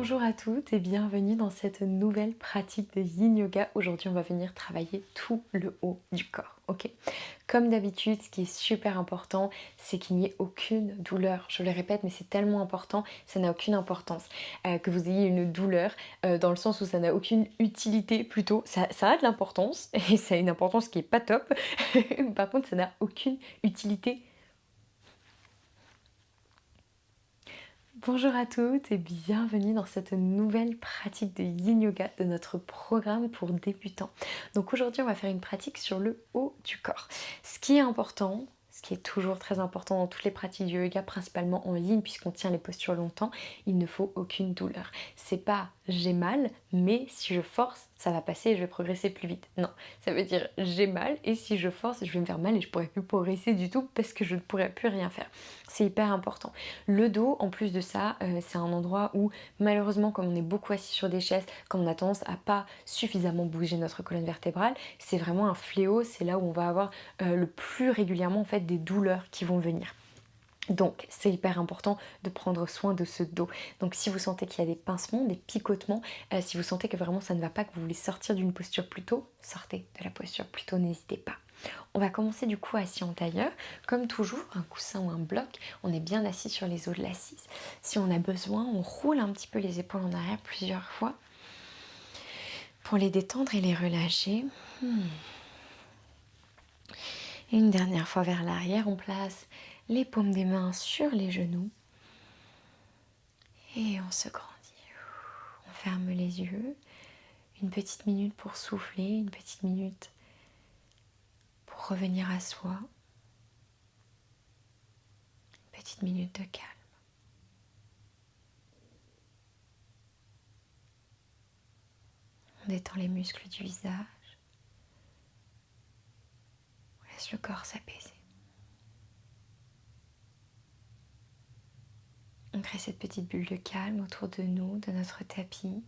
Bonjour à toutes et bienvenue dans cette nouvelle pratique de Yin Yoga. Aujourd'hui, on va venir travailler tout le haut du corps, ok? Comme d'habitude, ce qui est super important, c'est qu'il n'y ait aucune douleur. Je le répète, mais c'est tellement important, ça n'a aucune importance. Que vous ayez une douleur, dans le sens où ça n'a aucune utilité, plutôt, ça a de l'importance, et ça a une importance qui est pas top. Par contre, ça n'a aucune utilité. Bonjour à toutes et bienvenue dans cette nouvelle pratique de Yin Yoga de notre programme pour débutants. Donc aujourd'hui on va faire une pratique sur le haut du corps. Ce qui est important, ce qui est toujours très important dans toutes les pratiques du yoga, principalement en ligne puisqu'on tient les postures longtemps, il ne faut aucune douleur. C'est pas j'ai mal, mais si je force, ça va passer et je vais progresser plus vite. Non, ça veut dire j'ai mal et si je force, je vais me faire mal et je pourrai plus progresser du tout parce que je ne pourrai plus rien faire. C'est hyper important. Le dos, en plus de ça, c'est un endroit où malheureusement, comme on est beaucoup assis sur des chaises, comme on a tendance à pas suffisamment bouger notre colonne vertébrale, c'est vraiment un fléau. C'est là où on va avoir le plus régulièrement en fait des douleurs qui vont venir. Donc c'est hyper important de prendre soin de ce dos. Donc si vous sentez qu'il y a des pincements, des picotements, si vous sentez que vraiment ça ne va pas, que vous voulez sortir d'une posture plus tôt, sortez de la posture plus tôt, n'hésitez pas. On va commencer du coup assis en tailleur. Comme toujours, un coussin ou un bloc, on est bien assis sur les os de l'assise. Si on a besoin, on roule un petit peu les épaules en arrière plusieurs fois pour les détendre et les relâcher. Et une dernière fois vers l'arrière, on place les paumes des mains sur les genoux et on se grandit. On ferme les yeux, une petite minute pour souffler, une petite minute pour revenir à soi, une petite minute de calme. On détend les muscles du visage, on laisse le corps s'apaiser. On crée cette petite bulle de calme autour de nous, de notre tapis.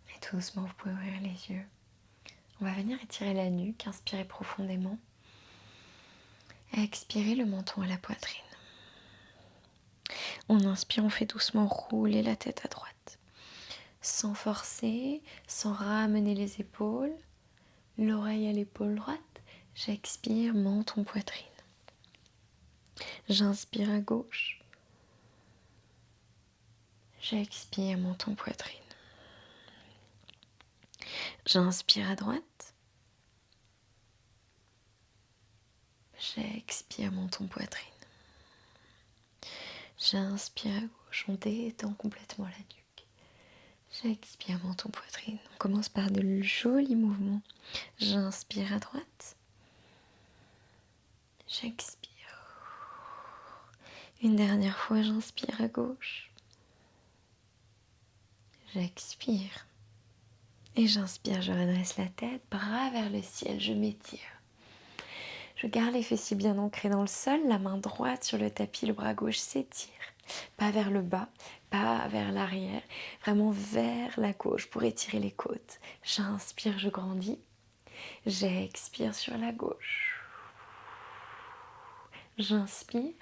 Et tout doucement, vous pouvez ouvrir les yeux. On va venir étirer la nuque, inspirer profondément. Et expirer le menton à la poitrine. On inspire, on fait doucement rouler la tête à droite. Sans forcer, sans ramener les épaules. L'oreille à l'épaule droite. J'expire, menton, poitrine. J'inspire à gauche. J'expire, menton, poitrine. J'inspire à droite. J'expire, menton, poitrine. J'inspire à gauche, on détend complètement la nuque. J'expire, menton, poitrine. On commence par de jolis mouvements. J'inspire à droite. J'expire. Une dernière fois, j'inspire à gauche. J'expire. Et j'inspire, je redresse la tête, bras vers le ciel, je m'étire. Je garde les fessiers bien ancrés dans le sol, la main droite sur le tapis, le bras gauche s'étire. Pas vers le bas, pas vers l'arrière, vraiment vers la gauche pour étirer les côtes. J'inspire, je grandis. J'expire sur la gauche. J'inspire.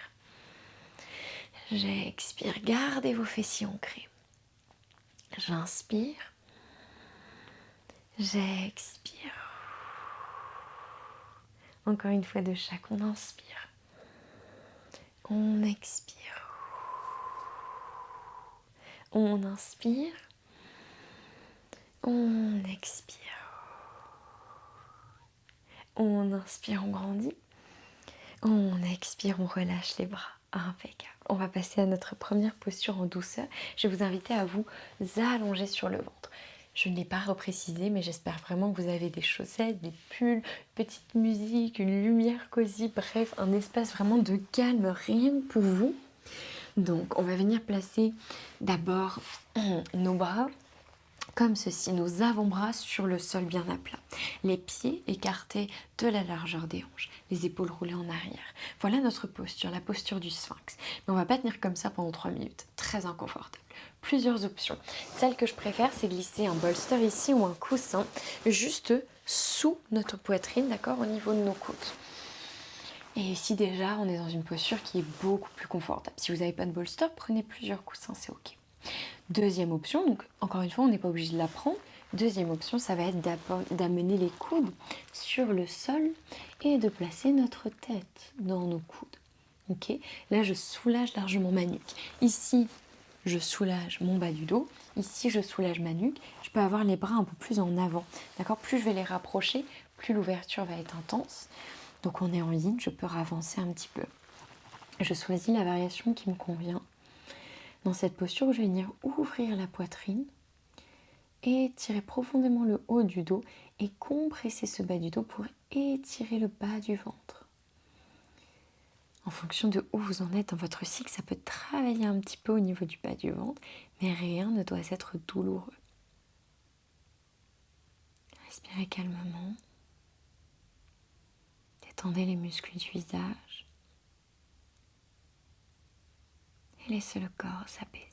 J'expire, gardez vos fessiers ancrés. J'inspire. J'expire. Encore une fois de chaque, on inspire. On expire. On inspire. On expire. On inspire, on grandit. On expire, on relâche les bras. Impeccable. On va passer à notre première posture en douceur. Je vais vous inviter à vous allonger sur le ventre. Je ne l'ai pas reprécisé, mais j'espère vraiment que vous avez des chaussettes, des pulls, une petite musique, une lumière cosy, bref, un espace vraiment de calme, rien que pour vous. Donc, on va venir placer d'abord nos bras comme ceci, nos avant-bras sur le sol bien à plat, les pieds écartés de la largeur des hanches, les épaules roulées en arrière. Voilà notre posture, la posture du sphinx. Mais on va pas tenir comme ça pendant 3 minutes, très inconfortable. Plusieurs options. Celle que je préfère, c'est glisser un bolster ici ou un coussin juste sous notre poitrine, d'accord, au niveau de nos coudes. Et ici déjà, on est dans une posture qui est beaucoup plus confortable. Si vous n'avez pas de bolster, prenez plusieurs coussins, c'est ok. Deuxième option, donc encore une fois, on n'est pas obligé de la prendre. Deuxième option, ça va être d'amener les coudes sur le sol et de placer notre tête dans nos coudes. Ok, là, je soulage largement ma nuque. Ici, je soulage mon bas du dos. Ici, je soulage ma nuque. Je peux avoir les bras un peu plus en avant. D'accord, plus je vais les rapprocher, plus l'ouverture va être intense. Donc on est en yin, je peux avancer un petit peu. Je choisis la variation qui me convient. Dans cette posture, je vais venir ouvrir la poitrine, étirer profondément le haut du dos et compresser ce bas du dos pour étirer le bas du ventre. En fonction de où vous en êtes dans votre cycle, ça peut travailler un petit peu au niveau du bas du ventre, mais rien ne doit être douloureux. Respirez calmement. Détendez les muscles du visage et laissez le corps s'apaiser.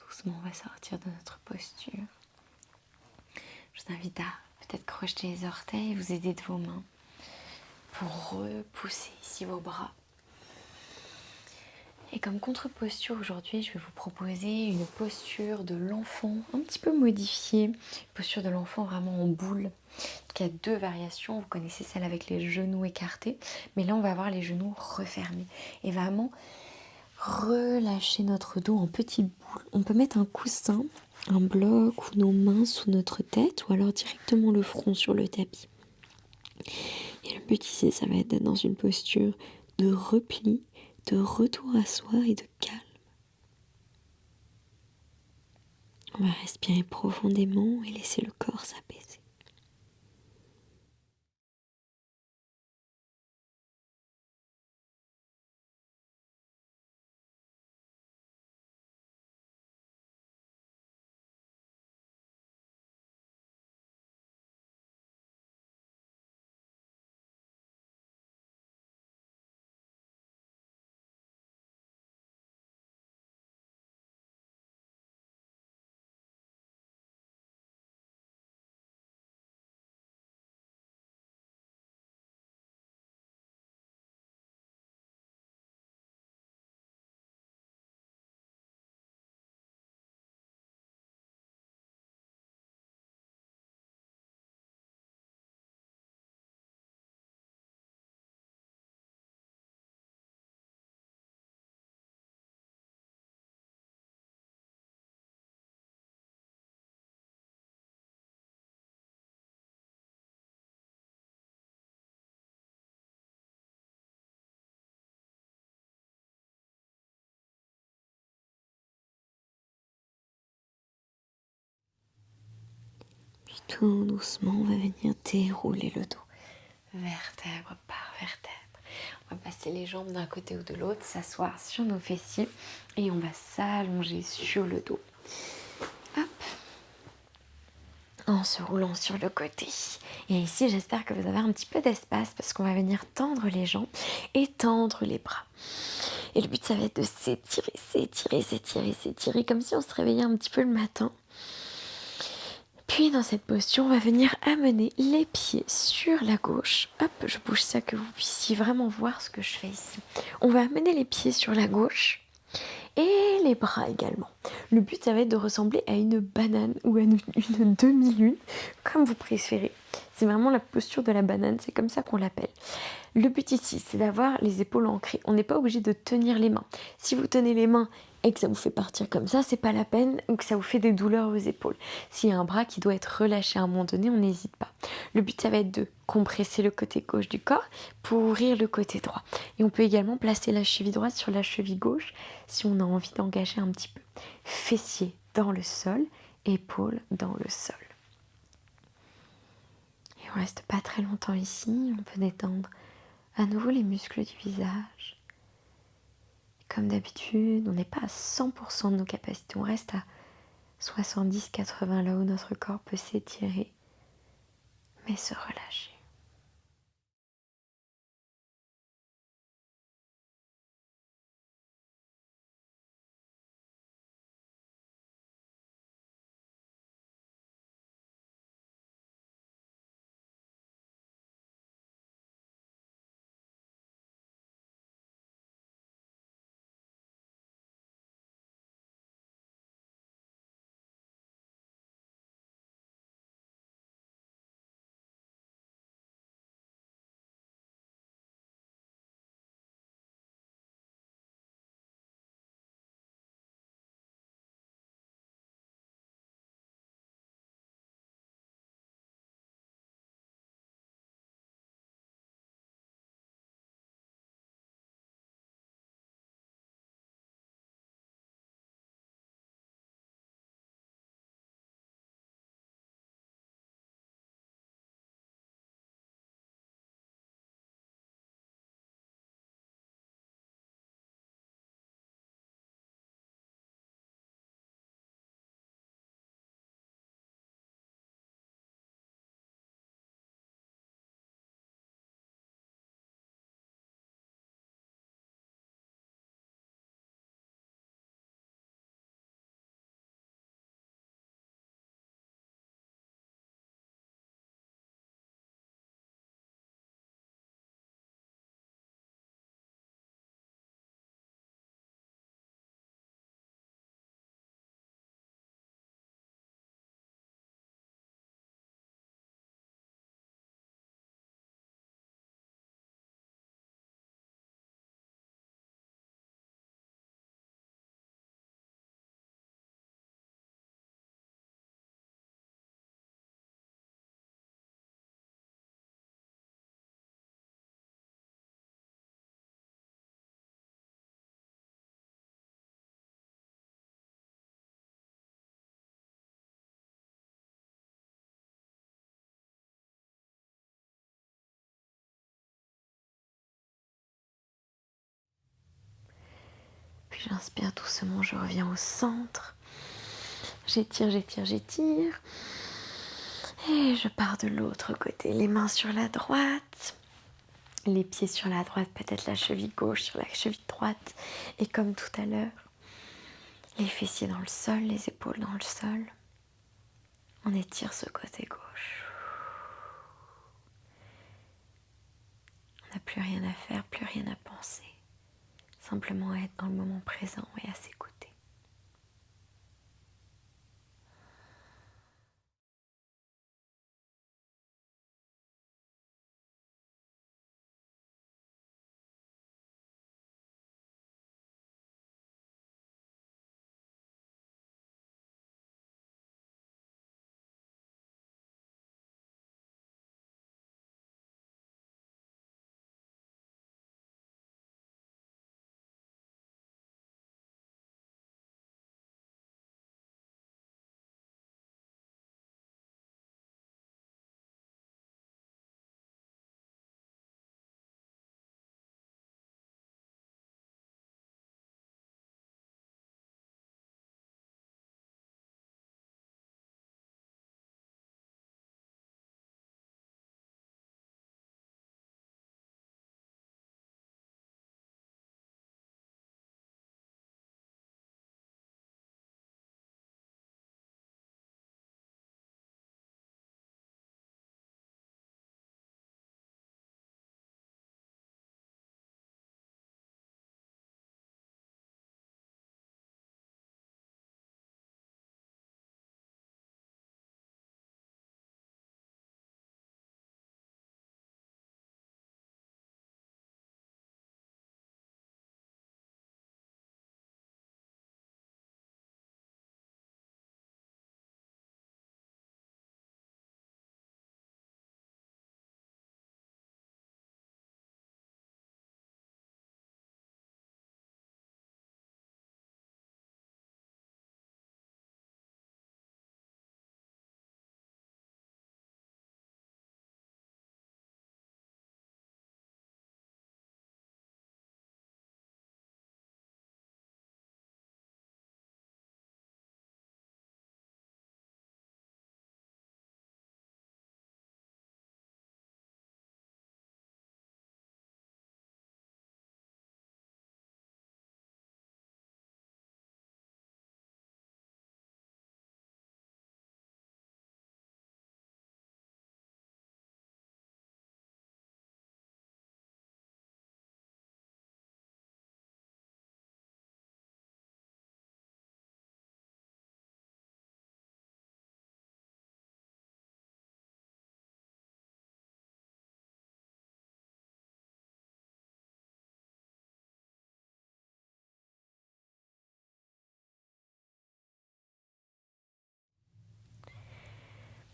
Doucement, on va sortir de notre posture. Je vous invite à peut-être crocheter les orteils et vous aider de vos mains pour repousser ici vos bras Et comme contre-posture aujourd'hui, je vais vous proposer une posture de l'enfant un petit peu modifiée, une posture de l'enfant vraiment en boule. Donc il y a deux variations, vous connaissez celle avec les genoux écartés, mais là on va avoir les genoux refermés et vraiment relâcher notre dos en petites boules. On peut mettre un coussin, un bloc ou nos mains sous notre tête ou alors directement le front sur le tapis. Et le but ici, ça va être d'être dans une posture de repli, de retour à soi et de calme. On va respirer profondément et laisser le corps s'apaiser. Puis tout doucement, on va venir dérouler le dos, vertèbre par vertèbre. On va passer les jambes d'un côté ou de l'autre, s'asseoir sur nos fessiers et on va s'allonger sur le dos. Hop, en se roulant sur le côté. Et ici, j'espère que vous avez un petit peu d'espace parce qu'on va venir tendre les jambes et tendre les bras. Et le but, ça va être de s'étirer, s'étirer, s'étirer, s'étirer, comme si on se réveillait un petit peu le matin. Puis dans cette posture, on va venir amener les pieds sur la gauche. Hop, je bouge ça que vous puissiez vraiment voir ce que je fais ici. On va amener les pieds sur la gauche et les bras également. Le but, ça va être de ressembler à une banane ou à une demi-lune, comme vous préférez. C'est vraiment la posture de la banane, c'est comme ça qu'on l'appelle. Le but ici, c'est d'avoir les épaules ancrées. On n'est pas obligé de tenir les mains. Si vous tenez les mains et que ça vous fait partir comme ça, c'est pas la peine, ou que ça vous fait des douleurs aux épaules. S'il y a un bras qui doit être relâché à un moment donné, on n'hésite pas. Le but, ça va être de compresser le côté gauche du corps pour ouvrir le côté droit. Et on peut également placer la cheville droite sur la cheville gauche si on a envie d'engager un petit peu. Fessiers dans le sol, épaules dans le sol. Et on reste pas très longtemps ici, on peut détendre à nouveau les muscles du visage. Comme d'habitude, on n'est pas à 100% de nos capacités, on reste à 70-80 là où notre corps peut s'étirer, mais se relâcher. Puis j'inspire doucement, je reviens au centre. J'étire, j'étire, j'étire. Et je pars de l'autre côté, les mains sur la droite. Les pieds sur la droite, peut-être la cheville gauche sur la cheville droite. Et comme tout à l'heure, les fessiers dans le sol, les épaules dans le sol. On étire ce côté gauche. On n'a plus rien à faire, plus rien à penser. Simplement à être dans le moment présent et à s'écouter.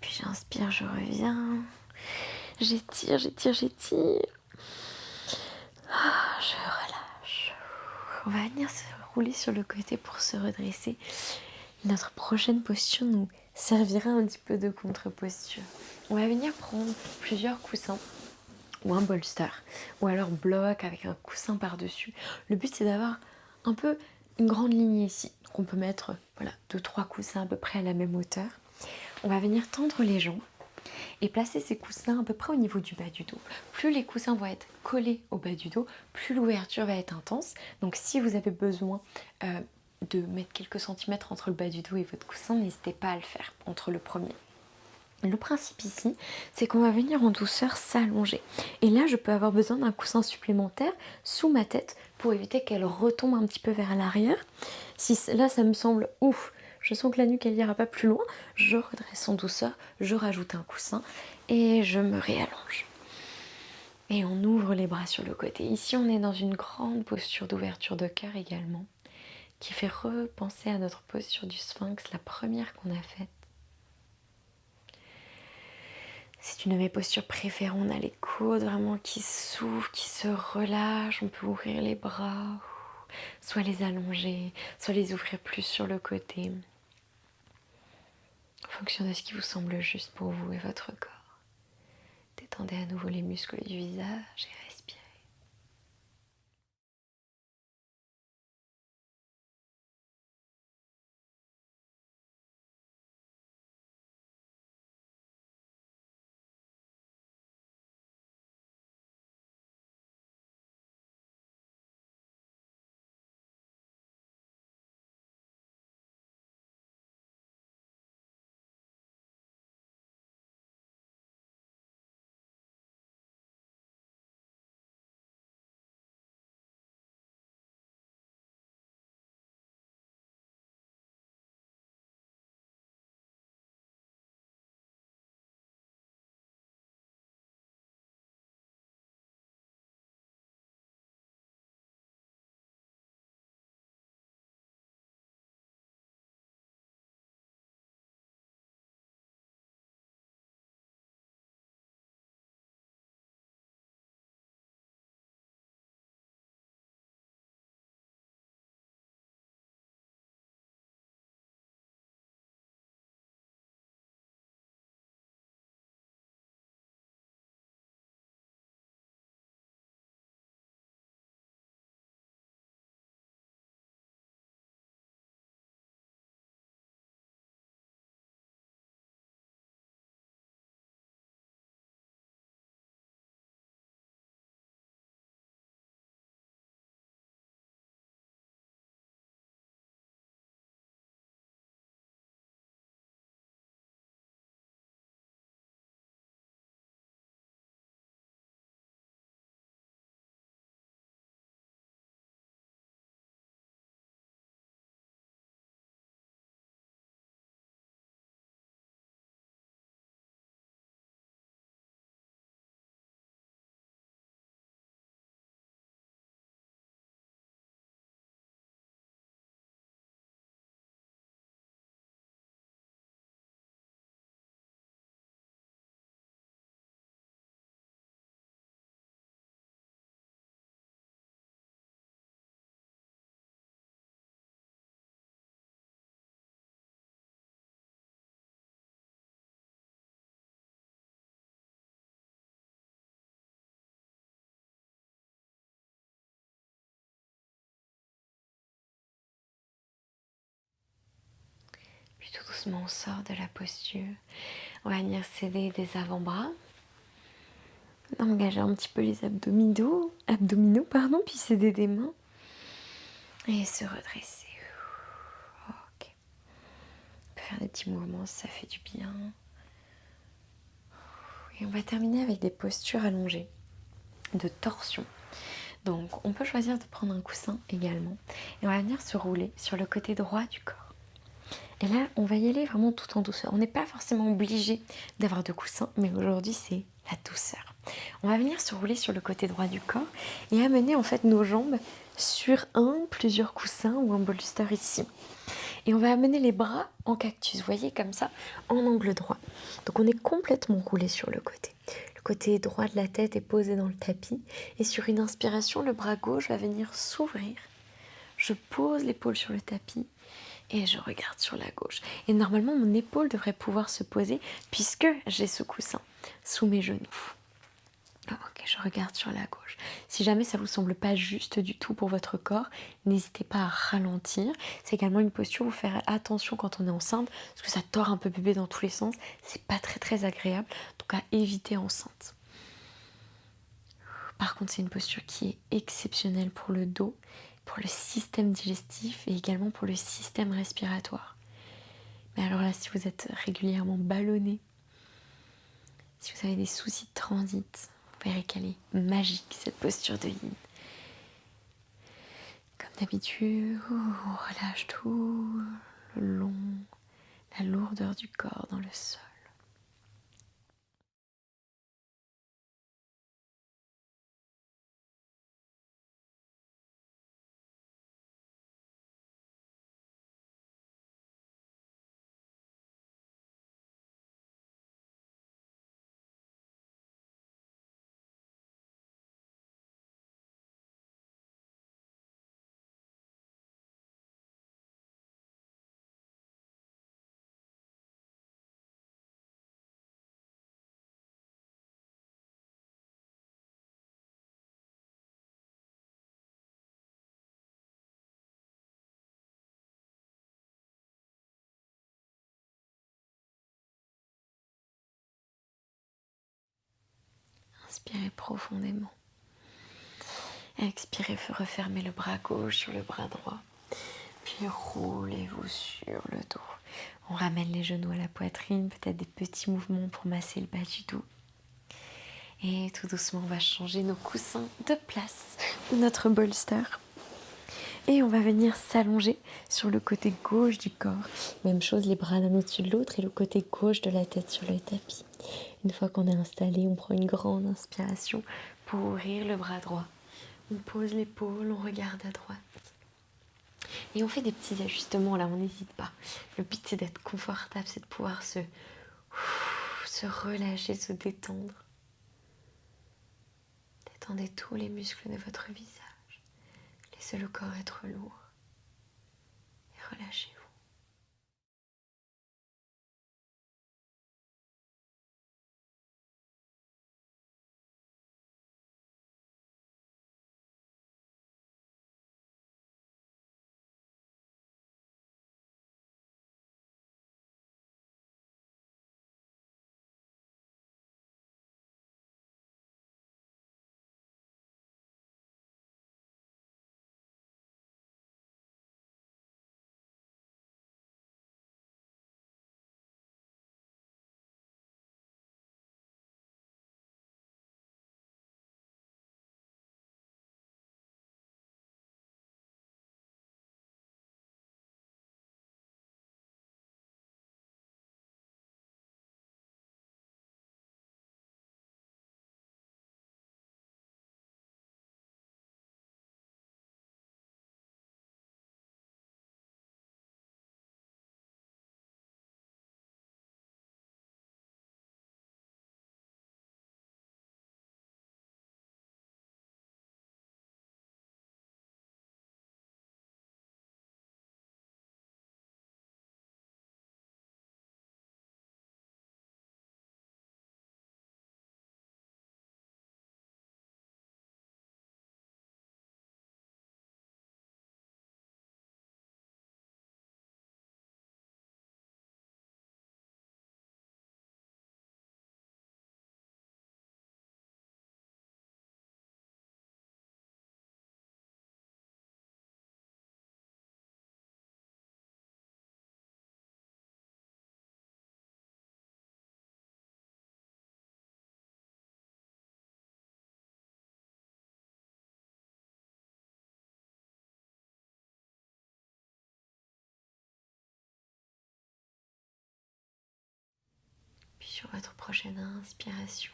Puis j'inspire, je reviens. J'étire, j'étire, j'étire. Je relâche. On va venir se rouler sur le côté pour se redresser. Notre prochaine posture nous servira un petit peu de contre-posture. On va venir prendre plusieurs coussins ou un bolster ou alors bloc avec un coussin par-dessus. Le but c'est d'avoir un peu une grande ligne ici. Donc on peut mettre voilà, 2-3 coussins à peu près à la même hauteur. On va venir tendre les jambes et placer ces coussins à peu près au niveau du bas du dos. Plus les coussins vont être collés au bas du dos, plus l'ouverture va être intense. Donc si vous avez besoin de mettre quelques centimètres entre le bas du dos et votre coussin, n'hésitez pas à le faire entre le premier. Le principe ici, c'est qu'on va venir en douceur s'allonger. Et là, je peux avoir besoin d'un coussin supplémentaire sous ma tête pour éviter qu'elle retombe un petit peu vers l'arrière. Si là, ça me semble ouf, je sens que la nuque, elle n'ira pas plus loin, je redresse en douceur, je rajoute un coussin et je me réallonge. Et on ouvre les bras sur le côté. Ici, on est dans une grande posture d'ouverture de cœur également, qui fait repenser à notre posture du sphinx, la première qu'on a faite. C'est une de mes postures préférées. On a les coudes vraiment qui s'ouvrent, qui se relâchent. On peut ouvrir les bras, soit les allonger, soit les ouvrir plus sur le côté. En fonction de ce qui vous semble juste pour vous et votre corps. Détendez à nouveau les muscles du visage et respirez. doucement on sort de la posture. On va venir s'aider des avant-bras. Engager un petit peu les abdominaux, puis s'aider des mains. Et se redresser. Ok. On peut faire des petits mouvements si ça fait du bien. Et on va terminer avec des postures allongées, de torsion. Donc on peut choisir de prendre un coussin également. Et on va venir se rouler sur le côté droit du corps. Et là, on va y aller vraiment tout en douceur. On n'est pas forcément obligé d'avoir de coussin, mais aujourd'hui, c'est la douceur. On va venir se rouler sur le côté droit du corps et amener en fait nos jambes sur plusieurs coussins ou un bolster ici. Et on va amener les bras en cactus, vous voyez, comme ça, en angle droit. Donc on est complètement roulé sur le côté. Le côté droit de la tête est posé dans le tapis. Et sur une inspiration, le bras gauche va venir s'ouvrir. Je pose l'épaule sur le tapis et je regarde sur la gauche. Et normalement, mon épaule devrait pouvoir se poser puisque j'ai ce coussin sous mes genoux. Ok, je regarde sur la gauche. Si jamais ça vous semble pas juste du tout pour votre corps, n'hésitez pas à ralentir. C'est également une posture où faire attention quand on est enceinte, parce que ça tord un peu bébé dans tous les sens. C'est pas très agréable, donc à éviter enceinte. Par contre, c'est une posture qui est exceptionnelle pour le dos, pour le système digestif et également pour le système respiratoire. Mais alors là, si vous êtes régulièrement ballonné, si vous avez des soucis de transit, vous verrez qu'elle est magique, cette posture de yin. Comme d'habitude, on relâche tout le long, la lourdeur du corps dans le sol. Inspirez profondément. Expirez, refermez le bras gauche sur le bras droit. Puis roulez-vous sur le dos. On ramène les genoux à la poitrine, peut-être des petits mouvements pour masser le bas du dos. Et tout doucement, on va changer nos coussins de place, notre bolster. Et on va venir s'allonger sur le côté gauche du corps. Même chose, les bras l'un au-dessus de l'autre et le côté gauche de la tête sur le tapis. Une fois qu'on est installé, on prend une grande inspiration pour ouvrir le bras droit. On pose l'épaule, on regarde à droite. Et on fait des petits ajustements là, on n'hésite pas. Le but c'est d'être confortable, c'est de pouvoir se relâcher, se détendre. Détendez tous les muscles de votre visage. Laissez le corps être lourd. Et relâchez-vous. sur votre prochaine inspiration.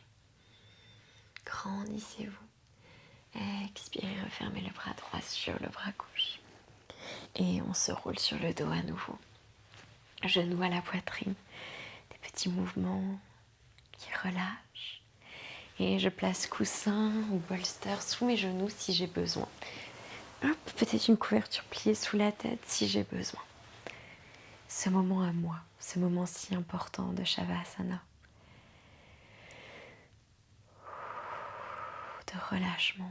Grandissez-vous. Expirez, refermez le bras droit sur le bras gauche. Et on se roule sur le dos à nouveau. Genoux à la poitrine. Des petits mouvements qui relâchent. Et je place coussin ou bolster sous mes genoux si j'ai besoin. Hop, peut-être une couverture pliée sous la tête si j'ai besoin. Ce moment à moi, ce moment si important de Shavasana. De relâchement.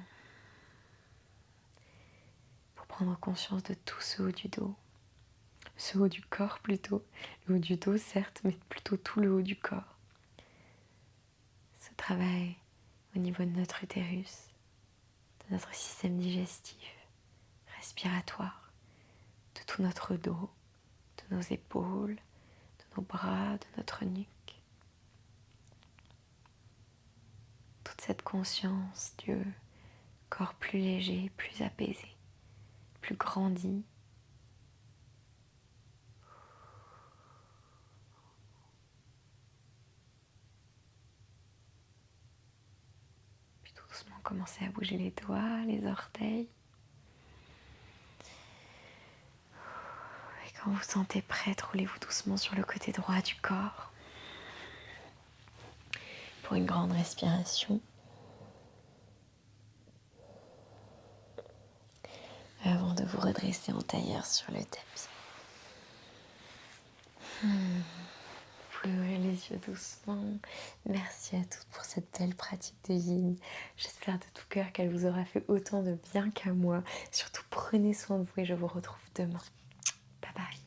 Pour prendre conscience de tout ce haut du dos. Ce haut du corps plutôt. Le haut du dos certes, mais plutôt tout le haut du corps. Ce travail au niveau de notre utérus, de notre système digestif, respiratoire, de tout notre dos, de nos épaules, de nos bras, de notre nuque. Toute cette conscience du corps plus léger, plus apaisé, plus grandi. Puis tout doucement commencez à bouger les doigts, les orteils. Et quand vous vous sentez prête, roulez-vous doucement sur le côté droit du corps. Pour une grande respiration. Avant de vous redresser en tailleur sur le tapis. Vous pouvez ouvrir les yeux doucement. Merci à toutes pour cette belle pratique de yin. J'espère de tout cœur qu'elle vous aura fait autant de bien qu'à moi. Surtout prenez soin de vous et je vous retrouve demain. Bye bye.